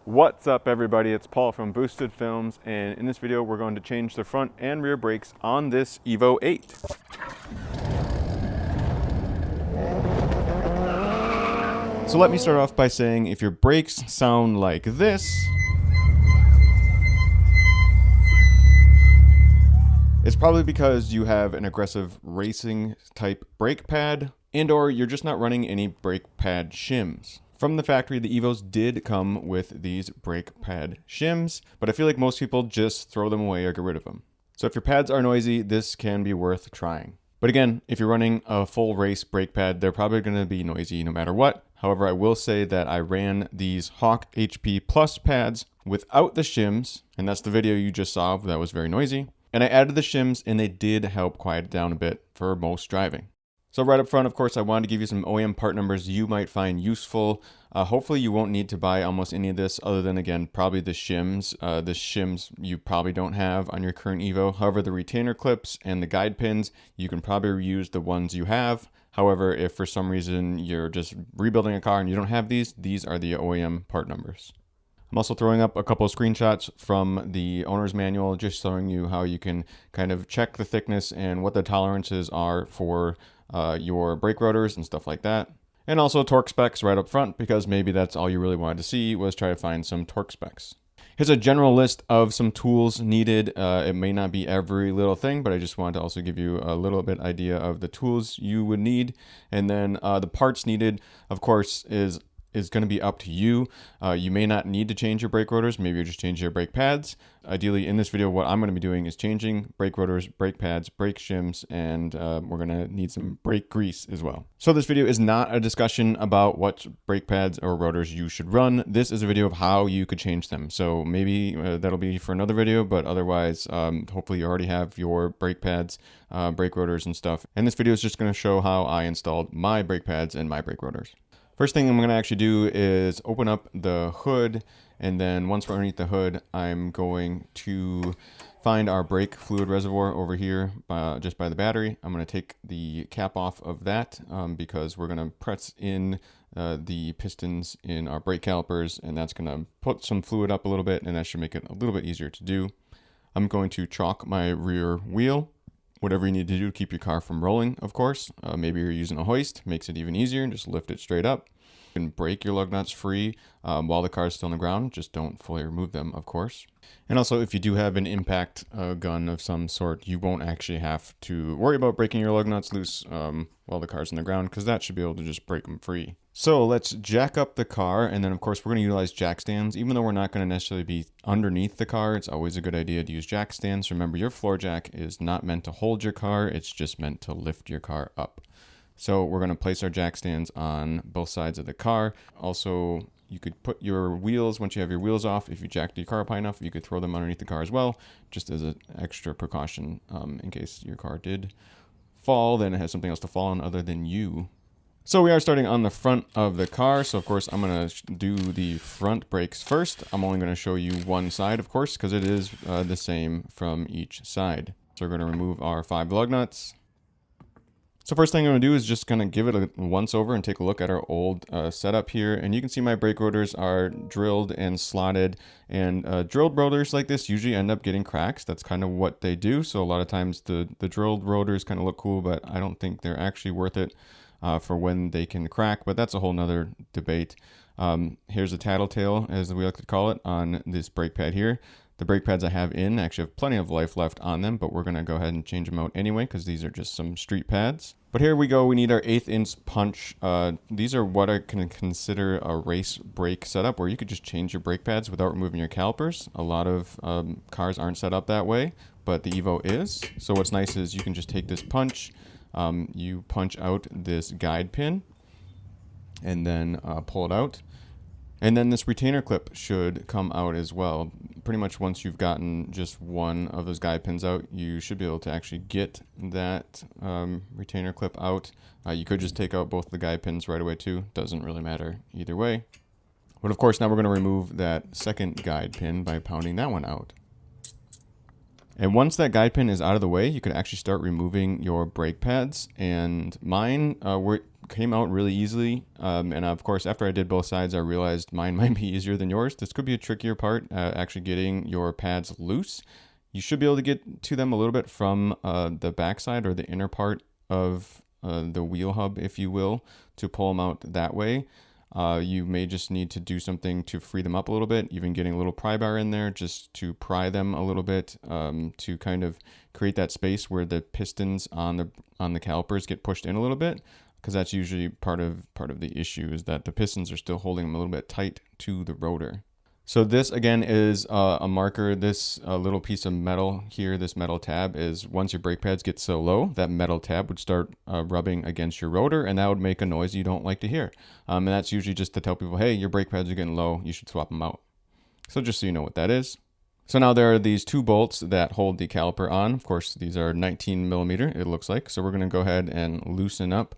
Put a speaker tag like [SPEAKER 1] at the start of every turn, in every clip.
[SPEAKER 1] What's up everybody, it's Paul from Boosted Films, and in this video we're going to change the front and rear brakes on this EVO 8. So let me start off by saying if your brakes sound like this, it's probably because you have an aggressive racing type brake pad and or you're just not running any brake pad shims. From the factory, the EVOs did come with these brake pad shims, but I feel like most people just throw them away or get rid of them. So if your pads are noisy, this can be worth trying. But again, if you're running a full race brake pad, they're probably going to be noisy no matter what. However, I will say that I ran these Hawk HP Plus pads without the shims, and that's the video you just saw that was very noisy. And I added the shims and they did help quiet it down a bit for most driving. So right up front, of course, I wanted to give you some OEM part numbers you might find useful. Hopefully you won't need to buy almost any of this other than, again, probably the shims. The shims you probably don't have on your current EVO. However, the retainer clips and the guide pins, you can probably reuse the ones you have. However, if for some reason you're just rebuilding a car and you don't have these are the OEM part numbers. I'm also throwing up a couple of screenshots from the owner's manual, just showing you how you can kind of check the thickness and what the tolerances are for your brake rotors and stuff like that. And also torque specs right up front, because maybe that's all you really wanted to see, was try to find some torque specs. Here's a general list of some tools needed. It may not be every little thing, but I just wanted to also give you a little bit idea of the tools you would need. And then the parts needed, of course, is going to be up to you. You may not need to change your brake rotors. Maybe you're just changing your brake pads. Ideally, in this video, what I'm going to be doing is changing brake rotors, brake pads, brake shims, and we're going to need some brake grease as well. So this video is not a discussion about what brake pads or rotors you should run. This is a video of how you could change them. So maybe that'll be for another video, but otherwise, hopefully you already have your brake pads, brake rotors and stuff. And this video is just going to show how I installed my brake pads and my brake rotors. First thing I'm going to actually do is open up the hood, and then once we're underneath the hood, I'm going to find our brake fluid reservoir over here just by the battery. I'm going to take the cap off of that because we're going to press in the pistons in our brake calipers, and that's going to put some fluid up a little bit, and that should make it a little bit easier to do. I'm going to chalk my rear wheel. Whatever you need to do to keep your car from rolling, of course. Maybe you're using a hoist, makes it even easier, and just lift it straight up. You can break your lug nuts free while the car is still on the ground. Just don't fully remove them, of course. And also, if you do have an impact gun of some sort, you won't actually have to worry about breaking your lug nuts loose while the car's on the ground, because that should be able to just break them free. So let's jack up the car, and then of course we're going to utilize jack stands. Even though we're not going to necessarily be underneath the car, it's always a good idea to use jack stands. Remember, your floor jack is not meant to hold your car, it's just meant to lift your car up. So we're going to place our jack stands on both sides of the car. Also, you could put your wheels, once you have your wheels off, if you jacked your car up high enough, you could throw them underneath the car as well, just as an extra precaution in case your car did fall, then it has something else to fall on other than you. So we are starting on the front of the car. So of course I'm going to do the front brakes first. I'm only going to show you one side, of course, because it is the same from each side. So we're going to remove our 5 lug nuts. So first thing I'm going to do is just going to give it a once over and take a look at our old setup here. And you can see my brake rotors are drilled and slotted, and drilled rotors like this usually end up getting cracks. That's kind of what they do. So a lot of times the drilled rotors kind of look cool, but I don't think they're actually worth it for when they can crack, but that's a whole nother debate. Here's a tattletale, as we like to call it, on this brake pad here. The brake pads I have in actually have plenty of life left on them, but we're going to go ahead and change them out anyway because these are just some street pads. But here we go. We need our 1/8 inch punch. These are what I can consider a race brake setup, where you could just change your brake pads without removing your calipers. A lot of cars aren't set up that way, but the EVO is. So what's nice is you can just take this punch, you punch out this guide pin, and then pull it out. And then this retainer clip should come out as well. Pretty much once you've gotten just one of those guide pins out, you should be able to actually get that retainer clip out. You could just take out both the guide pins right away too. Doesn't really matter either way. But of course, now we're going to remove that second guide pin by pounding that one out. And once that guide pin is out of the way, you can actually start removing your brake pads. And mine were came out really easily. And of course, after I did both sides, I realized mine might be easier than yours. This could be a trickier part, actually getting your pads loose. You should be able to get to them a little bit from the backside or the inner part of the wheel hub, if you will, to pull them out that way. You may just need to do something to free them up a little bit, even getting a little pry bar in there just to pry them a little bit, to kind of create that space where the pistons on the calipers get pushed in a little bit, because that's usually part of the issue, is that the pistons are still holding them a little bit tight to the rotor. So this again is a marker. This little piece of metal here, this metal tab, is once your brake pads get so low, that metal tab would start rubbing against your rotor, and that would make a noise you don't like to hear. And that's usually just to tell people, hey, your brake pads are getting low, you should swap them out. So just so you know what that is. So now there are these two bolts that hold the caliper on. Of course, these are 19 millimeter, it looks like. So we're going to go ahead and loosen up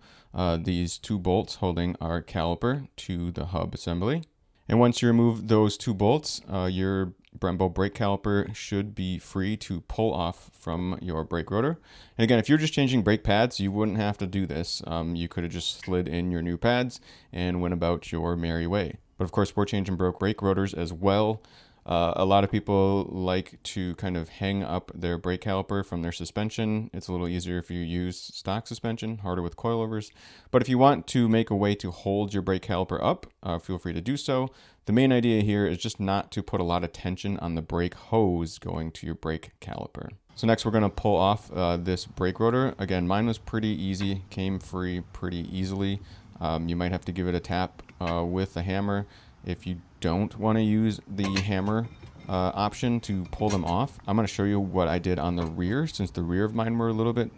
[SPEAKER 1] these two bolts holding our caliper to the hub assembly. And once you remove those two bolts, your Brembo brake caliper should be free to pull off from your brake rotor. And again, if you're just changing brake pads, you wouldn't have to do this. You could have just slid in your new pads and went about your merry way. But of course, we're changing brake rotors as well. A lot of people like to kind of hang up their brake caliper from their suspension. It's a little easier if you use stock suspension, harder with coilovers. But if you want to make a way to hold your brake caliper up, feel free to do so. The main idea here is just not to put a lot of tension on the brake hose going to your brake caliper. So next we're going to pull off this brake rotor. Again, mine was pretty easy, came free pretty easily. You might have to give it a tap with a hammer. If you don't want to use the hammer option to pull them off, I'm going to show you what I did on the rear, since the rear of mine were a little bit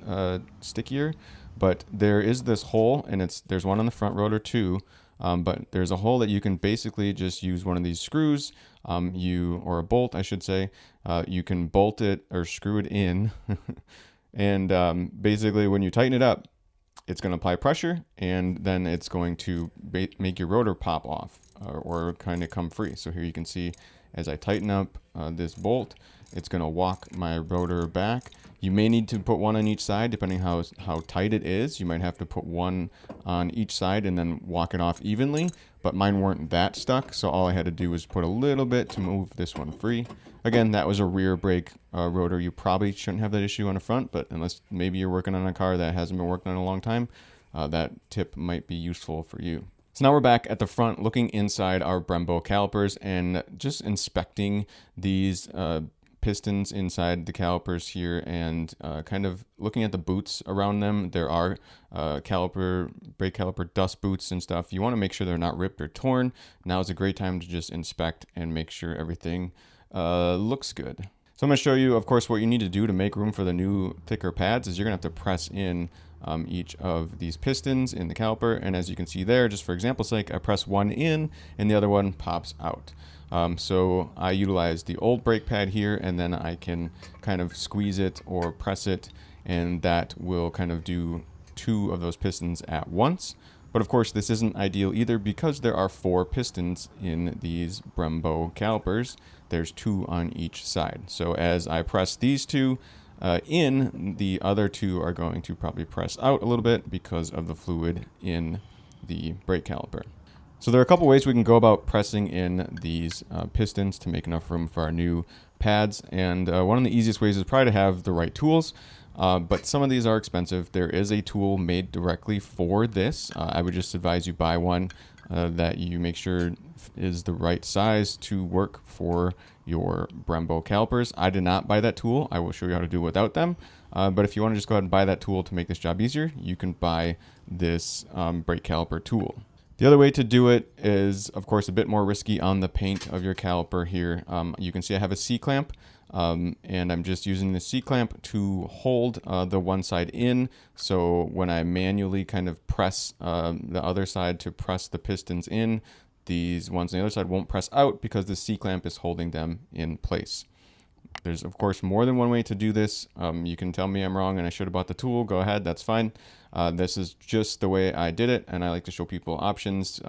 [SPEAKER 1] stickier. But there is this hole, and there's one on the front rotor too. But there's a hole that you can basically just use one of these screws, or a bolt, I should say. You can bolt it or screw it in, and basically when you tighten it up, it's going to apply pressure, and then it's going to make your rotor pop off or kind of come free. So here you can see as I tighten up this bolt, it's going to walk my rotor back. You may need to put one on each side depending how tight it is. You might have to put one on each side and then walk it off evenly, but mine weren't that stuck, so all I had to do was put a little bit to move this one free. Again, that was a rear brake rotor. You probably shouldn't have that issue on the front, but unless maybe you're working on a car that hasn't been worked on in a long time, that tip might be useful for you. So now we're back at the front looking inside our Brembo calipers and just inspecting these pistons inside the calipers here, and kind of looking at the boots around them. There are brake caliper dust boots and stuff. You want to make sure they're not ripped or torn. Now is a great time to just inspect and make sure everything looks good. So I'm going to show you, of course, what you need to do to make room for the new thicker pads is you're going to have to press in each of these pistons in the caliper. And as you can see there, just for example's sake, I press one in and the other one pops out. So I utilize the old brake pad here, and then I can kind of squeeze it or press it, and that will kind of do two of those pistons at once. But of course, this isn't ideal either because there are 4 pistons in these Brembo calipers. There's 2 on each side. So as I press these 2 in, the other 2 are going to probably press out a little bit because of the fluid in the brake caliper. So there are a couple ways we can go about pressing in these pistons to make enough room for our new pads. And one of the easiest ways is probably to have the right tools. But some of these are expensive. There is a tool made directly for this. I would just advise you buy one that you make sure is the right size to work for your Brembo calipers. I did not buy that tool. I will show you how to do it without them. But if you want to just go ahead and buy that tool to make this job easier, you can buy this brake caliper tool. The other way to do it is, of course, a bit more risky on the paint of your caliper here. You can see I have a C-clamp. And I'm just using the C-clamp to hold the one side in, so when I manually kind of press the other side to press the pistons in, these ones on the other side won't press out because the C-clamp is holding them in place. There's, of course, more than one way to do this. You can tell me I'm wrong and I should have bought the tool. Go ahead, that's fine. This is just the way I did it, and I like to show people options.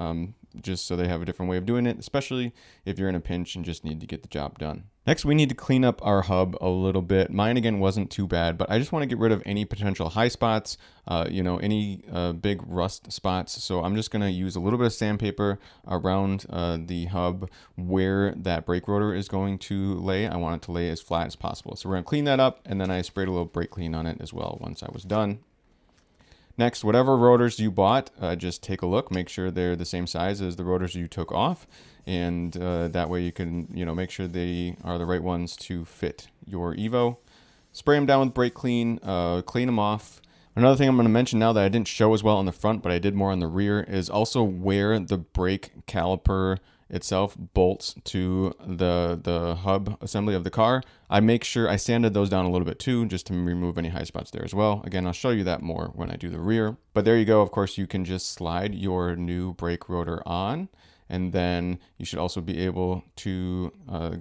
[SPEAKER 1] just so they have a different way of doing it, especially if you're in a pinch and just need to get the job done. Next, we need to clean up our hub a little bit. Mine, again, wasn't too bad, but I just want to get rid of any potential high spots, any big rust spots. So I'm just going to use a little bit of sandpaper around the hub where that brake rotor is going to lay. I want it to lay as flat as possible. So we're going to clean that up, and then I sprayed a little brake clean on it as well once I was done. Next, whatever rotors you bought, just take a look, make sure they're the same size as the rotors you took off, and that way you can, make sure they are the right ones to fit your EVO. Spray them down with brake clean, clean them off. Another thing I'm going to mention now that I didn't show as well on the front, but I did more on the rear, is also where the brake caliper itself bolts to the hub assembly of the car. I make sure I sanded those down a little bit too, just to remove any high spots there as well. Again, I'll show you that more when I do the rear. But there you go. Of course, you can just slide your new brake rotor on, and then you should also be able to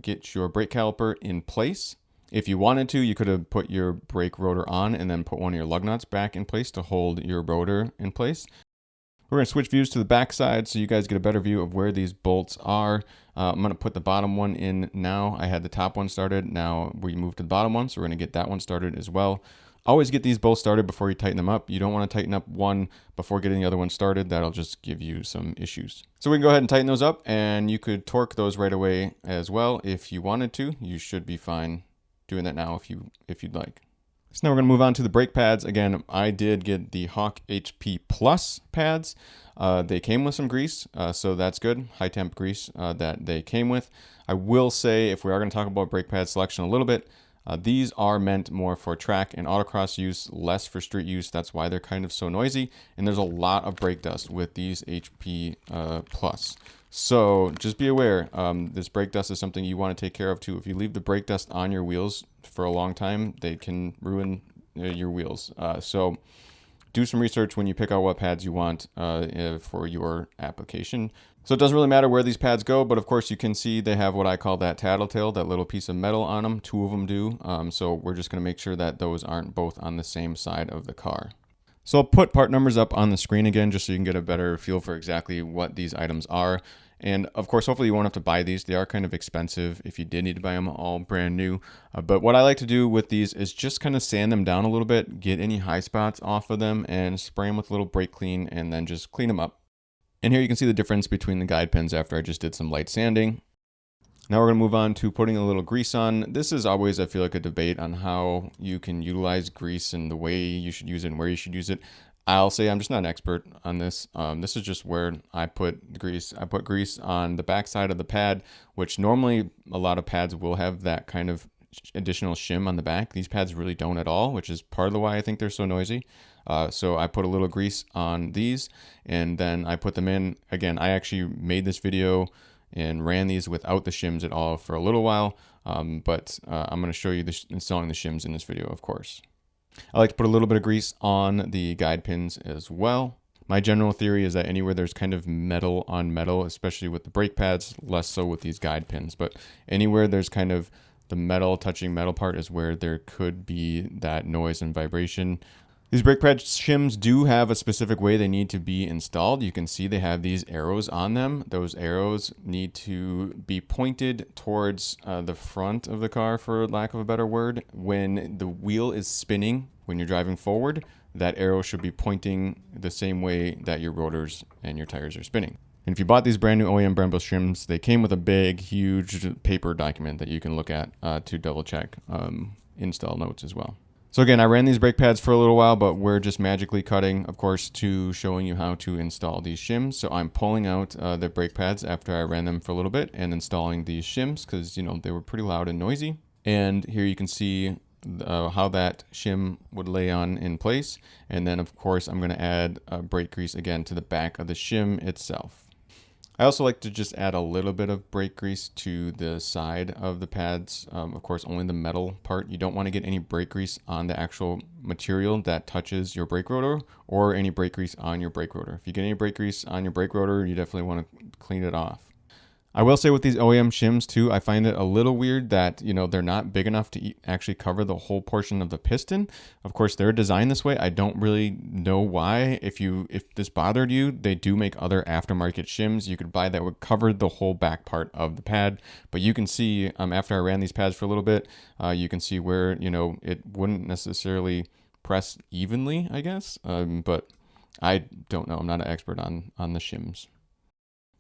[SPEAKER 1] get your brake caliper in place. If you wanted to, you could have put your brake rotor on and then put one of your lug nuts back in place to hold your rotor in place. We're going to switch views to the back side so you guys get a better view of where these bolts are. I'm going to put the bottom one in now. I had the top one started. Now we moved to the bottom one, so we're going to get that one started as well. Always get these bolts started before you tighten them up. You don't want to tighten up one before getting the other one started. That'll just give you some issues. So we can go ahead and tighten those up, and you could torque those right away as well if you wanted to. You should be fine doing that now if you'd like. So now we're going to move on to the brake pads. Again, I did get the Hawk HP Plus pads. They came with some grease, so that's good. High temp grease that they came with. I will say, if we are going to talk about brake pad selection a little bit, these are meant more for track and autocross use, less for street use. That's why they're kind of so noisy. And there's a lot of brake dust with these HP Plus. So just be aware, this brake dust is something you want to take care of too. If you leave the brake dust on your wheels for a long time, they can ruin your wheels. So do some research when you pick out what pads you want for your application. So it doesn't really matter where these pads go, but of course you can see they have what I call that tattletale, that little piece of metal on them. Two of them do. So we're just going to make sure that those aren't both on the same side of the car. So I'll put part numbers up on the screen again, just so you can get a better feel for exactly what these items are. And of course, hopefully you won't have to buy these. They are kind of expensive if you did need to buy them all brand new. But what I like to do with these is just kind of sand them down a little bit, get any high spots off of them, and spray them with a little brake clean, and then just clean them up. And here you can see the difference between the guide pins after I just did some light sanding. Now we're going to move on to putting a little grease on. This is always, I feel like, a debate on how you can utilize grease and the way you should use it and where you should use it. I'll say I'm just not an expert on this. This is just where I put grease. I put grease on the back side of the pad, which normally a lot of pads will have that kind of additional shim on the back. These pads really don't at all, which is part of the why I think they're so noisy. So I put a little grease on these, and then I put them in. Again, I actually made this video and ran these without the shims at all for a little while, but I'm going to show you installing the shims in this video, of course. I like to put a little bit of grease on the guide pins as well. My general theory is that anywhere there's kind of metal on metal, especially with the brake pads, less so with these guide pins, but anywhere there's kind of the metal touching metal part is where there could be that noise and vibration. These brake pad shims do have a specific way they need to be installed. You can see they have these arrows on them. Those arrows need to be pointed towards the front of the car, for lack of a better word. When the wheel is spinning, when you're driving forward, that arrow should be pointing the same way that your rotors and your tires are spinning. And if you bought these brand new OEM Brembo shims, they came with a big, huge paper document that you can look at to double check install notes as well. So again, I ran these brake pads for a little while, but we're just magically cutting, of course, to showing you how to install these shims. So I'm pulling out the brake pads after I ran them for a little bit and installing these shims because, they were pretty loud and noisy. And here you can see how that shim would lay on in place. And then, of course, I'm going to add brake grease again to the back of the shim itself. I also like to just add a little bit of brake grease to the side of the pads. Of course, only the metal part. You don't want to get any brake grease on the actual material that touches your brake rotor or any brake grease on your brake rotor. If you get any brake grease on your brake rotor, you definitely want to clean it off. I will say with these OEM shims too, I find it a little weird that, you know, they're not big enough to actually cover the whole portion of the piston. Of course, they're designed this way. I don't really know why. If this bothered you, they do make other aftermarket shims you could buy that would cover the whole back part of the pad. But you can see, after I ran these pads for a little bit, you can see where, you know, it wouldn't necessarily press evenly, I guess. But I don't know. I'm not an expert on the shims.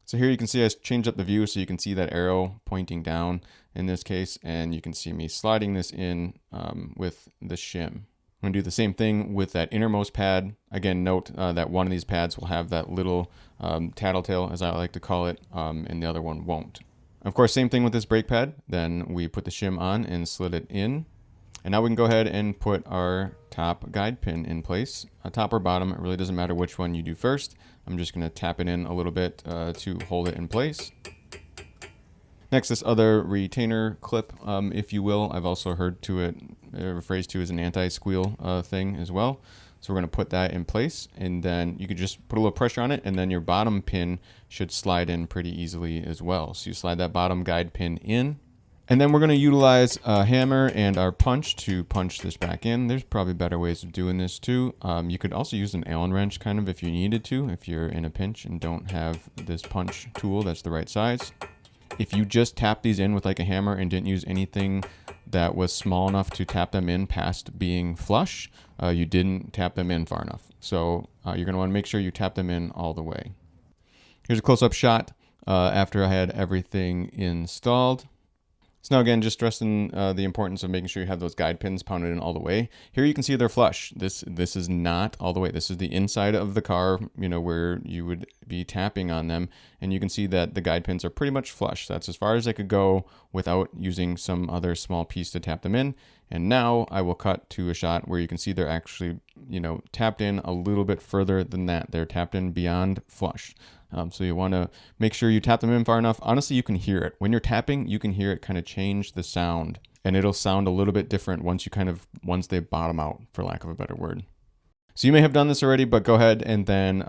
[SPEAKER 1] So here you can see I changed up the view so you can see that arrow pointing down in this case, and you can see me sliding this in with the shim. I'm going to do the same thing with that innermost pad. Again, note that one of these pads will have that little tattletale, as I like to call it, and the other one won't. Of course, same thing with this brake pad. Then we put the shim on and slid it in. And now we can go ahead and put our top guide pin in place, top or bottom. It really doesn't matter which one you do first. I'm just going to tap it in a little bit to hold it in place. Next, this other retainer clip, if you will. I've also heard to it phrased to as an anti-squeal thing as well. So we're going to put that in place, and then you could just put a little pressure on it, and then your bottom pin should slide in pretty easily as well. So you slide that bottom guide pin in. And then we're going to utilize a hammer and our punch to punch this back in. There's probably better ways of doing this too. You could also use an Allen wrench kind of if you needed to, if you're in a pinch and don't have this punch tool that's the right size. If you just tap these in with like a hammer and didn't use anything that was small enough to tap them in past being flush, you didn't tap them in far enough. So you're going to want to make sure you tap them in all the way. Here's a close-up shot after I had everything installed. So now again, just stressing the importance of making sure you have those guide pins pounded in all the way. Here you can see they're flush. This is not all the way. This is the inside of the car, you know, where you would be tapping on them. And you can see that the guide pins are pretty much flush. That's as far as I could go without using some other small piece to tap them in. And now I will cut to a shot where you can see they're actually, you know, tapped in a little bit further than that. They're tapped in beyond flush. So you want to make sure you tap them in far enough. Honestly, you can hear it. When you're tapping, you can hear it kind of change the sound. And it'll sound a little bit different once they bottom out, for lack of a better word. So you may have done this already, but go ahead and then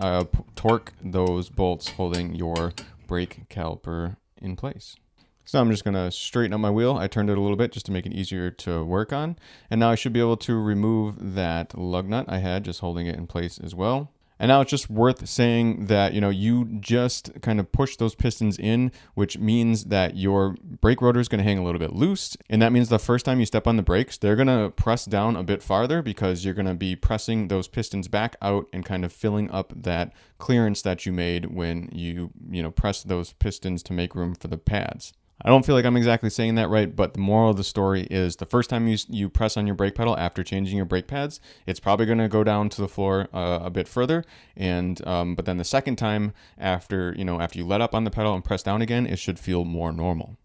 [SPEAKER 1] torque those bolts holding your brake caliper in place. So I'm just going to straighten up my wheel. I turned it a little bit just to make it easier to work on. And now I should be able to remove that lug nut I had just holding it in place as well. And now it's just worth saying that, you know, you just kind of push those pistons in, which means that your brake rotor is going to hang a little bit loose. And that means the first time you step on the brakes, they're going to press down a bit farther because you're going to be pressing those pistons back out and kind of filling up that clearance that you made when you press those pistons to make room for the pads. I don't feel like I'm exactly saying that right, but the moral of the story is the first time you press on your brake pedal after changing your brake pads, it's probably going to go down to the floor a bit further. And but then the second time after you let up on the pedal and press down again, it should feel more normal.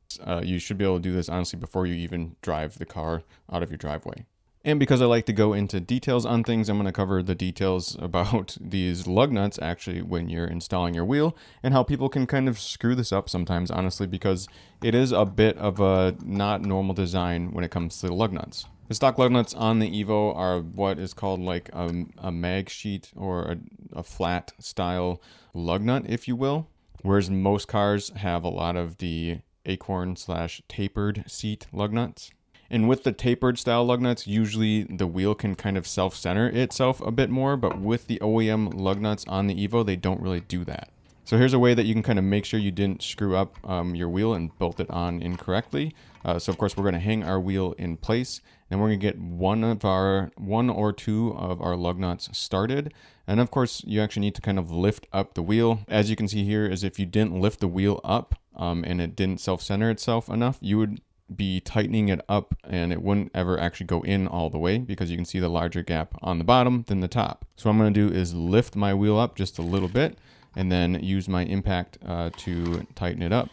[SPEAKER 1] You should be able to do this honestly before you even drive the car out of your driveway. And because I like to go into details on things, I'm going to cover the details about these lug nuts actually when you're installing your wheel and how people can kind of screw this up sometimes, honestly, because it is a bit of a not normal design when it comes to the lug nuts. The stock lug nuts on the EVO are what is called like a mag sheet or a flat style lug nut, if you will, whereas most cars have a lot of the acorn/tapered seat lug nuts. And with the tapered style lug nuts, usually the wheel can kind of self-center itself a bit more, but with the OEM lug nuts on the EVO, they don't really do that. So here's a way that you can kind of make sure you didn't screw up your wheel and bolt it on incorrectly. So of course we're going to hang our wheel in place, and we're going to get one or two of our lug nuts started. And of course you actually need to kind of lift up the wheel. As you can see here, is if you didn't lift the wheel up and it didn't self-center itself enough, you would be tightening it up and it wouldn't ever actually go in all the way because you can see the larger gap on the bottom than the top. So what I'm going to do is lift my wheel up just a little bit and then use my impact to tighten it up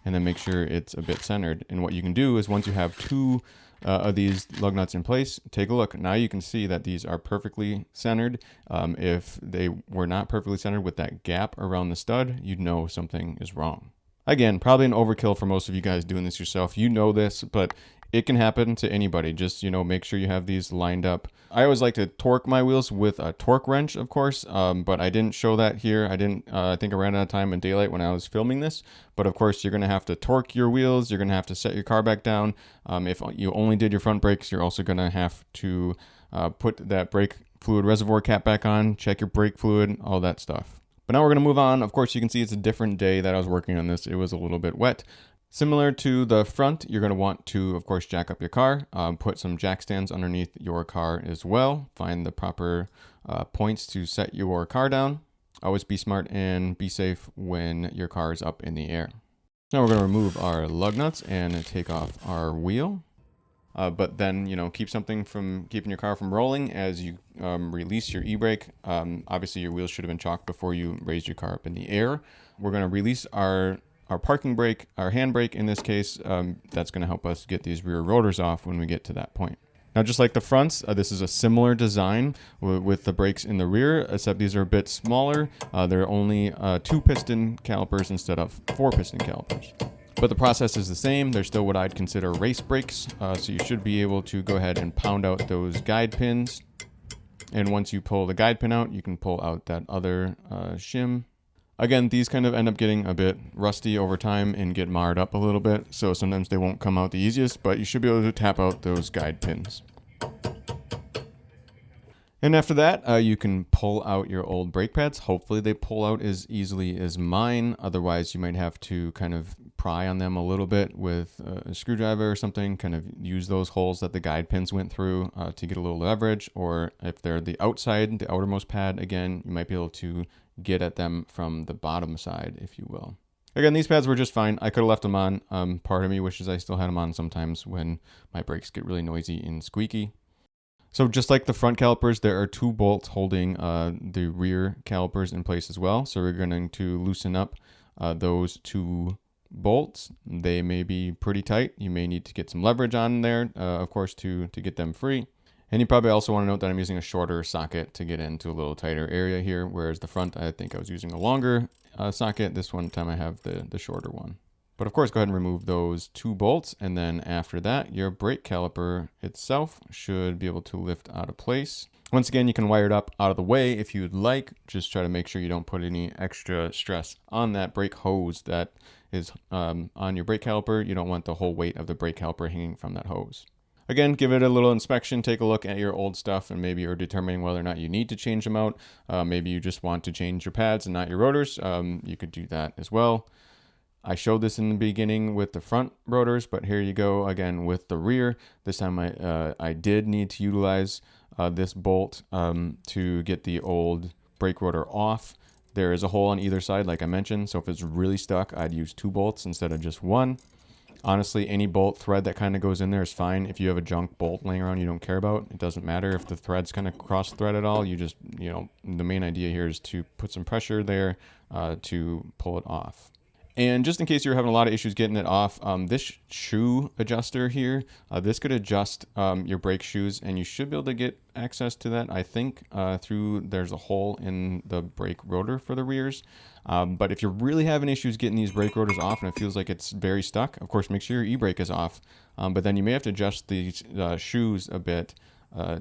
[SPEAKER 1] and then make sure it's a bit centered. And what you can do is once you have two of these lug nuts in place, take a look. Now you can see that these are perfectly centered. If they were not perfectly centered with that gap around the stud, you'd know something is wrong. Again, probably an overkill for most of you guys doing this yourself. You know this, but It can happen to anybody. Just, make sure you have these lined up. I always like to torque my wheels with a torque wrench, of course, but I didn't show that here. I think I ran out of time in daylight when I was filming this. But of course, you're going to have to torque your wheels. You're going to have to set your car back down. If you only did your front brakes, you're also going to have to put that brake fluid reservoir cap back on, check your brake fluid, all that stuff. But now we're going to move on. Of course, you can see it's a different day that I was working on this. It was a little bit wet. Similar to the front, you're going to want to, of course, jack up your car, put some jack stands underneath your car as well. Find the proper points to set your car down. Always be smart and be safe when your car is up in the air. Now we're going to remove our lug nuts and take off our wheel. But then, keep something from keeping your car from rolling as you release your e-brake. Obviously, your wheels should have been chalked before you raised your car up in the air. We're going to release our parking brake, our handbrake in this case. That's going to help us get these rear rotors off when we get to that point. Now, just like the fronts, this is a similar design with the brakes in the rear, except these are a bit smaller. They're only 2 piston calipers instead of 4 piston calipers. But the process is the same. They're still what I'd consider race brakes. So you should be able to go ahead and pound out those guide pins. And once you pull the guide pin out, you can pull out that other shim. Again, these kind of end up getting a bit rusty over time and get marred up a little bit. So sometimes they won't come out the easiest, but you should be able to tap out those guide pins. And after that, you can pull out your old brake pads. Hopefully they pull out as easily as mine. Otherwise, you might have to kind of pry on them a little bit with a screwdriver or something, kind of use those holes that the guide pins went through to get a little leverage. Or if they're the outside, the outermost pad, again, you might be able to get at them from the bottom side, if you will. Again, these pads were just fine. I could have left them on. Part of me wishes I still had them on sometimes when my brakes get really noisy and squeaky. So just like the front calipers, there are 2 bolts holding the rear calipers in place as well. So we're going to loosen up those 2 bolts. They may be pretty tight. You may need to get some leverage on there, of course, to get them free. And you probably also want to note that I'm using a shorter socket to get into a little tighter area here, whereas the front, I think I was using a longer socket. This one time I have the shorter one. But of course, go ahead and remove those 2 bolts. And then after that, your brake caliper itself should be able to lift out of place. Once again, you can wire it up out of the way if you'd like. Just try to make sure you don't put any extra stress on that brake hose that is on your brake caliper. You don't want the whole weight of the brake caliper hanging from that hose. Again, give it a little inspection, take a look at your old stuff, and maybe you're determining whether or not you need to change them out. Maybe you just want to change your pads and not your rotors. You could do that as well. I showed this in the beginning with the front rotors, but here you go again with the rear. This time I did need to utilize this bolt to get the old brake rotor off. There is a hole on either side, like I mentioned, so if it's really stuck, I'd use 2 bolts instead of just 1. Honestly, any bolt thread that kind of goes in there is fine. If you have a junk bolt laying around you don't care about, it doesn't matter if the threads kind of cross thread at all. You just, the main idea here is to put some pressure there to pull it off. And just in case you're having a lot of issues getting it off, this shoe adjuster here, this could adjust your brake shoes, and you should be able to get access to that, I think, there's a hole in the brake rotor for the rears. But if you're really having issues getting these brake rotors off and it feels like it's very stuck, of course, make sure your e-brake is off. But then you may have to adjust these shoes a bit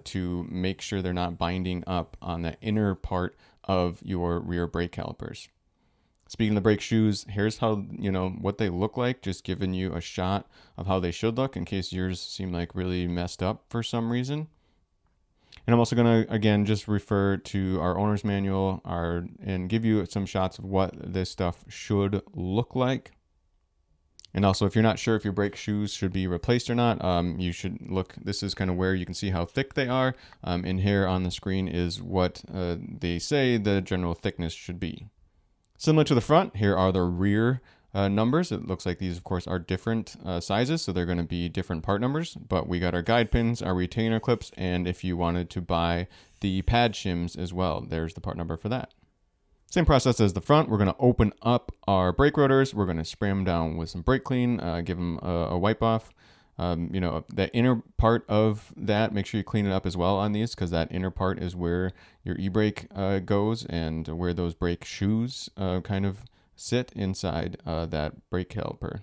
[SPEAKER 1] to make sure they're not binding up on the inner part of your rear brake calipers. Speaking of the brake shoes, here's how, what they look like, just giving you a shot of how they should look in case yours seem like really messed up for some reason. And I'm also going to, again, just refer to our owner's manual and give you some shots of what this stuff should look like. And also, if you're not sure if your brake shoes should be replaced or not, you should look. This is kind of where you can see how thick they are. And here on the screen is what they say the general thickness should be. Similar to the front, here are the rear numbers. It looks like these, of course, are different sizes, so they're going to be different part numbers. But we got our guide pins, our retainer clips, and if you wanted to buy the pad shims as well, there's the part number for that. Same process as the front. We're going to open up our brake rotors. We're going to spray them down with some brake clean, give them a wipe off. The inner part of that, make sure you clean it up as well on these, because that inner part is where your e-brake goes and where those brake shoes kind of sit inside that brake caliper.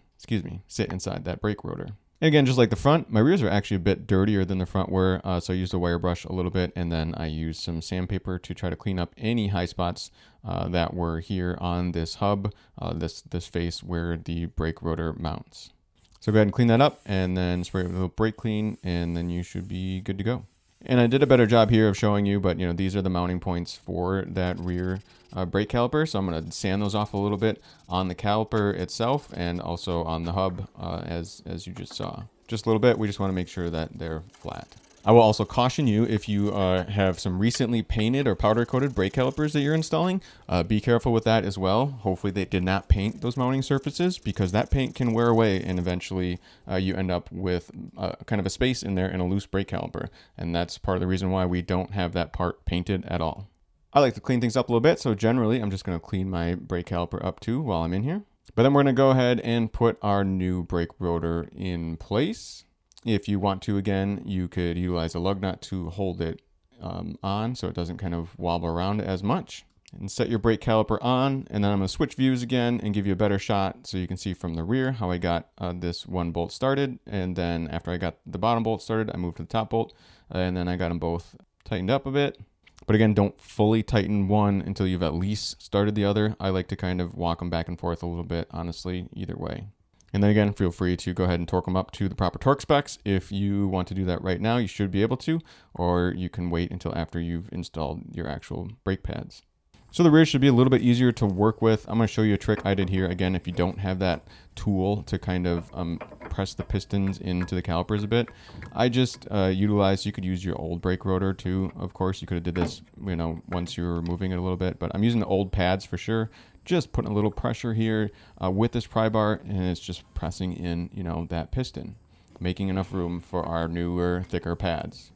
[SPEAKER 1] Sit inside that brake rotor. And again, just like the front, my rears are actually a bit dirtier than the front were, so I used a wire brush a little bit, and then I used some sandpaper to try to clean up any high spots that were here on this hub, this face where the brake rotor mounts. So go ahead and clean that up, and then spray it with a little brake clean, and then you should be good to go. And I did a better job here of showing you, but these are the mounting points for that rear brake caliper. So I'm going to sand those off a little bit on the caliper itself and also on the hub as you just saw. Just a little bit. We just want to make sure that they're flat. I will also caution you, if you have some recently painted or powder coated brake calipers that you're installing, be careful with that as well. Hopefully they did not paint those mounting surfaces, because that paint can wear away and eventually you end up with kind of a space in there and a loose brake caliper. And that's part of the reason why we don't have that part painted at all. I like to clean things up a little bit, so generally I'm just going to clean my brake caliper up too while I'm in here. But then we're going to go ahead and put our new brake rotor in place. If you want to, again, you could utilize a lug nut to hold it on so it doesn't kind of wobble around as much. And set your brake caliper on, and then I'm going to switch views again and give you a better shot so you can see from the rear how I got this one bolt started. And then after I got the bottom bolt started, I moved to the top bolt, and then I got them both tightened up a bit. But again, don't fully tighten one until you've at least started the other. I like to kind of walk them back and forth a little bit, honestly, either way. And then again, feel free to go ahead and torque them up to the proper torque specs. If you want to do that right now, you should be able to, or you can wait until after you've installed your actual brake pads. So the rear should be a little bit easier to work with. I'm going to show you a trick I did here. Again, if you don't have that tool to kind of press the pistons into the calipers a bit, I just you could use your old brake rotor too. Of course, you could have did this, once you were moving it a little bit, but I'm using the old pads for sure. Just putting a little pressure here with this pry bar, and it's just pressing in, that piston, making enough room for our newer, thicker pads.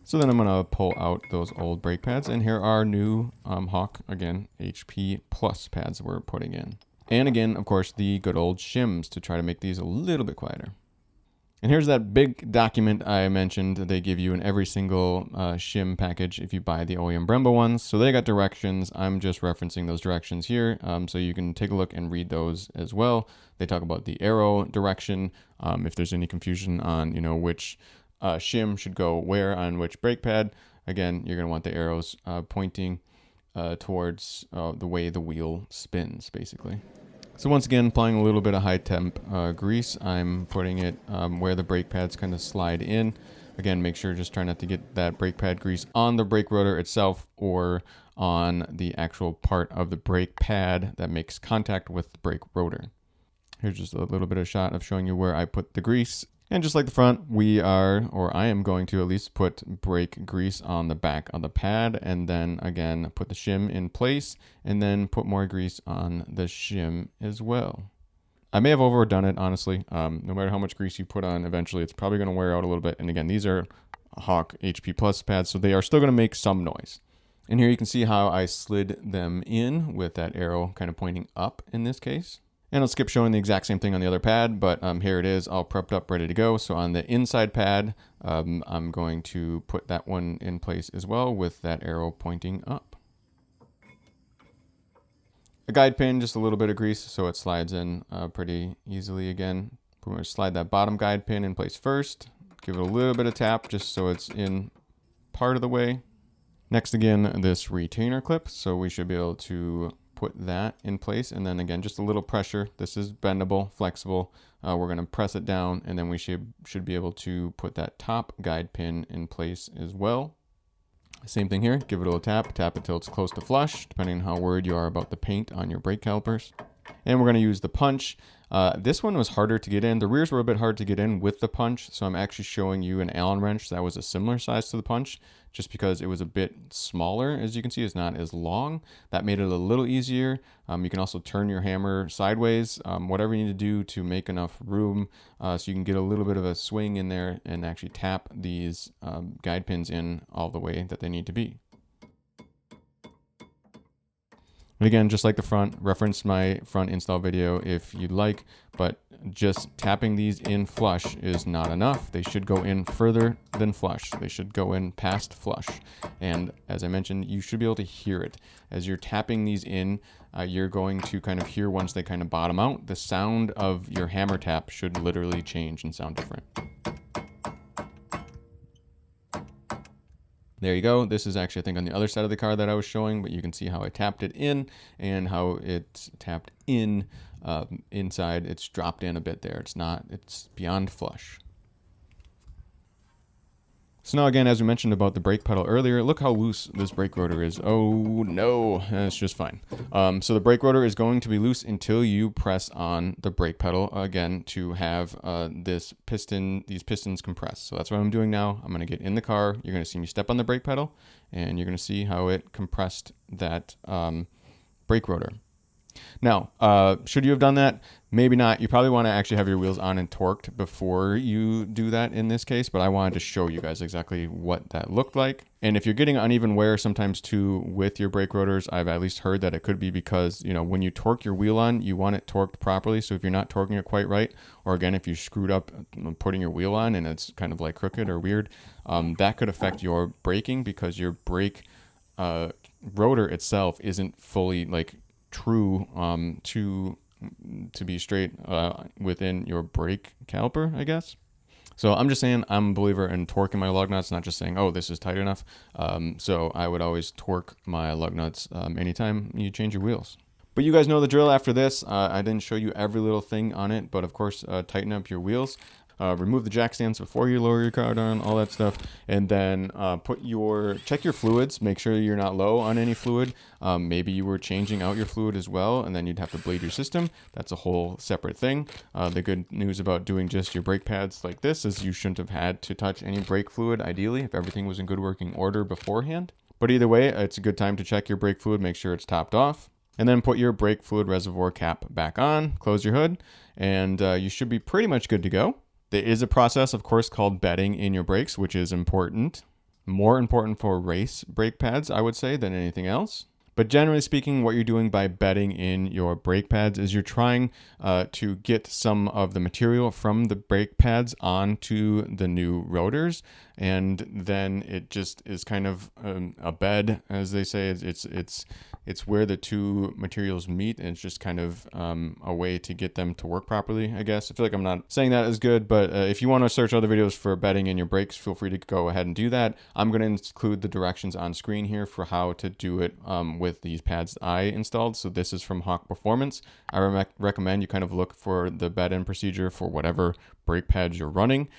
[SPEAKER 1] So then I'm going to pull out those old brake pads, and here are new Hawk, again, HP Plus pads we're putting in. And again, of course, the good old shims to try to make these a little bit quieter. And here's that big document I mentioned that they give you in every single shim package if you buy the OEM Brembo ones. So they got directions. I'm just referencing those directions here, so you can take a look and read those as well. They talk about the arrow direction, if there's any confusion on which shim should go where on which brake pad. Again, you're going to want the arrows pointing towards the way the wheel spins, basically. So once again, applying a little bit of high temp grease, I'm putting it where the brake pads kind of slide in. Again, make sure just try not to get that brake pad grease on the brake rotor itself or on the actual part of the brake pad that makes contact with the brake rotor. Here's just a little bit of shot of showing you where I put the grease. And just like the front, I am going to at least put brake grease on the back of the pad, and then again, put the shim in place, and then put more grease on the shim as well. I may have overdone it, honestly. No matter how much grease you put on, eventually it's probably going to wear out a little bit. And again, these are Hawk HP Plus pads, so they are still going to make some noise. And here you can see how I slid them in with that arrow kind of pointing up in this case. And I'll skip showing the exact same thing on the other pad, but here it is all prepped up, ready to go. So on the inside pad, I'm going to put that one in place as well with that arrow pointing up. A guide pin, just a little bit of grease so it slides in pretty easily again. We're going to slide that bottom guide pin in place first. Give it a little bit of tap just so it's in part of the way. Next, again, this retainer clip. So we should be able to put that in place, and then again, just a little pressure. This is bendable, flexible. We're going to press it down, and then we should be able to put that top guide pin in place as well. Same thing here. Give it a little tap. Tap it till it's close to flush, depending on how worried you are about the paint on your brake calipers. And we're going to use the punch. This one was harder to get in. The rears were a bit hard to get in with the punch, so I'm actually showing you an Allen wrench that was a similar size to the punch, just because it was a bit smaller. As you can see, it's not as long. That made it a little easier. You can also turn your hammer sideways, whatever you need to do to make enough room so you can get a little bit of a swing in there and actually tap these guide pins in all the way that they need to be. And again, just like the front, reference my front install video if you'd like, but just tapping these in flush is not enough. They should go in further than flush. They should go in past flush. And as I mentioned, you should be able to hear it. As you're tapping these in, you're going to kind of hear once they kind of bottom out, the sound of your hammer tap should literally change and sound different. There you go. This is actually, I think, on the other side of the car that I was showing, but you can see how I tapped it in and how it's tapped in inside. It's dropped in a bit there. It's beyond flush. So now again, as we mentioned about the brake pedal earlier, look how loose this brake rotor is. Oh no, it's just fine. So the brake rotor is going to be loose until you press on the brake pedal again to have these pistons compress. So that's what I'm doing now. I'm gonna get in the car. You're gonna see me step on the brake pedal and you're gonna see how it compressed that brake rotor. Now, should you have done that? Maybe not. You probably want to actually have your wheels on and torqued before you do that in this case, but I wanted to show you guys exactly what that looked like. And if you're getting uneven wear sometimes too with your brake rotors, I've at least heard that it could be because, you know, when you torque your wheel on, you want it torqued properly. So if you're not torquing it quite right, or again, if you screwed up putting your wheel on and it's kind of like crooked or weird, that could affect your braking because your brake rotor itself isn't fully like true to be straight within your brake caliper, I guess. So I'm just saying I'm a believer in torquing my lug nuts, not just saying, oh, this is tight enough. So I would always torque my lug nuts anytime you change your wheels. But you guys know the drill after this. I didn't show you every little thing on it, but of course, tighten up your wheels. Remove the jack stands before you lower your car down, all that stuff, and then check your fluids. Make sure you're not low on any fluid. Maybe you were changing out your fluid as well, and then you'd have to bleed your system. That's a whole separate thing. The good news about doing just your brake pads like this is you shouldn't have had to touch any brake fluid, ideally, if everything was in good working order beforehand. But either way, it's a good time to check your brake fluid, make sure it's topped off. And then put your brake fluid reservoir cap back on, close your hood, and you should be pretty much good to go. There is a process, of course, called bedding in your brakes, which is important. More important for race brake pads, I would say, than anything else. But generally speaking, what you're doing by bedding in your brake pads is you're trying to get some of the material from the brake pads onto the new rotors. And then it just is kind of a bed, as they say. It's where the two materials meet, and it's just kind of a way to get them to work properly, I guess. I feel like I'm not saying that as good, but if you want to search other videos for bedding in your brakes, feel free to go ahead and do that. I'm going to include the directions on screen here for how to do it with these pads I installed. So this is from Hawk Performance. I recommend you kind of look for the bed-in procedure for whatever brake pads you're running.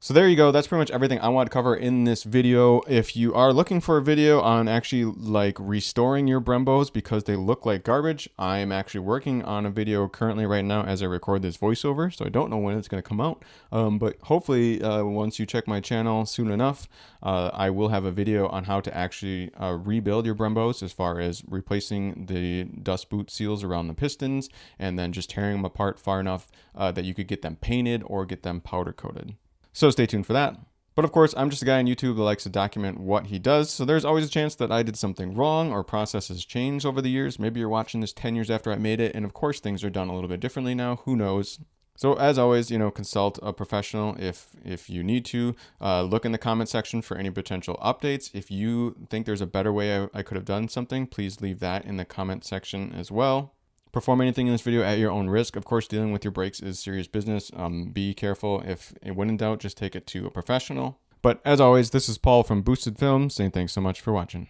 [SPEAKER 1] So there you go. That's pretty much everything I want to cover in this video. If you are looking for a video on actually like restoring your Brembos because they look like garbage, I am actually working on a video currently right now as I record this voiceover. So I don't know when it's going to come out. But hopefully once you check my channel soon enough, I will have a video on how to actually rebuild your Brembos as far as replacing the dust boot seals around the pistons and then just tearing them apart far enough that you could get them painted or get them powder coated. So stay tuned for that. But of course, I'm just a guy on YouTube that likes to document what he does, so there's always a chance that I did something wrong or process has changed over the years. Maybe you're watching this 10 years after I made it, and of course things are done a little bit differently now. Who knows? So as always, consult a professional if you need to. Look in the comment section for any potential updates. If you think there's a better way I could have done something, please leave that in the comment section as well. Perform anything in this video at your own risk. Of course, dealing with your brakes is serious business. Be careful. If when in doubt, just take it to a professional. But as always, this is Paul from Boosted Film saying thanks so much for watching.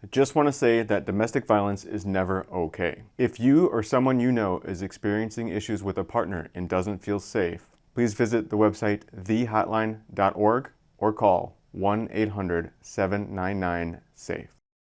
[SPEAKER 1] I just want to say that domestic violence is never okay. If you or someone you know is experiencing issues with a partner and doesn't feel safe, please visit the website thehotline.org or call 1-800-799-SAFE.